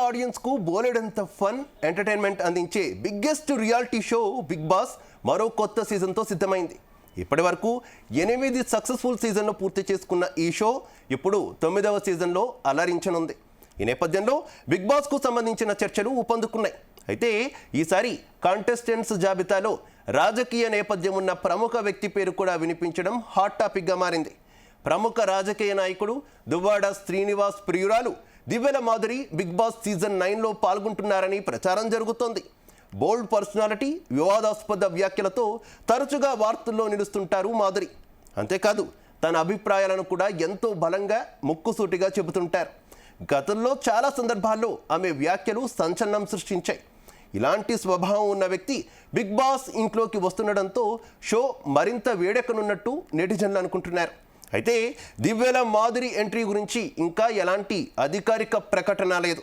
ఆడియన్స్కు బోలెడంత fun entertainment అందించే biggest reality show Big Boss మరో కొత్త సీజన్తో సిద్ధమైంది. ఇప్పటి వరకు 8 సక్సెస్ఫుల్ సీజన్ను పూర్తి చేసుకున్న ఈ షో ఇప్పుడు 9వ సీజన్లో అలరించనుంది. ఈ నేపథ్యంలో బిగ్ బాస్కు సంబంధించిన చర్చలు ఊపందుకున్నాయి. అయితే ఈసారి కాంటెస్టెంట్స్ జాబితాలో రాజకీయ నేపథ్యం ఉన్న ప్రముఖ వ్యక్తి పేరు కూడా వినిపించడం హాట్ టాపిక్గా మారింది. ప్రముఖ రాజకీయ నాయకుడు దువ్వాడ శ్రీనివాస్ ప్రియురాలు దివ్యల మాధురి బిగ్ బాస్ సీజన్ 9లో పాల్గొంటున్నారని ప్రచారం జరుగుతోంది. బోల్డ్ పర్సనాలిటీ, వివాదాస్పద వ్యాఖ్యలతో తరచుగా వార్తల్లో నిలుస్తుంటారు మాధురి. అంతేకాదు తన అభిప్రాయాలను కూడా ఎంతో బలంగా ముక్కుసూటిగా చెబుతుంటారు. గతంలో చాలా సందర్భాల్లో ఆమె వ్యాఖ్యలు సంచలనం సృష్టించాయి. ఇలాంటి స్వభావం ఉన్న వ్యక్తి బిగ్ బాస్ ఇంట్లోకి వస్తుండడంతో షో మరింత వేడెక్కనున్నట్టు నెటిజన్లు అనుకుంటున్నారు. అయితే దివ్యల మాధురి ఎంట్రీ గురించి ఇంకా ఎలాంటి అధికారిక ప్రకటన లేదు.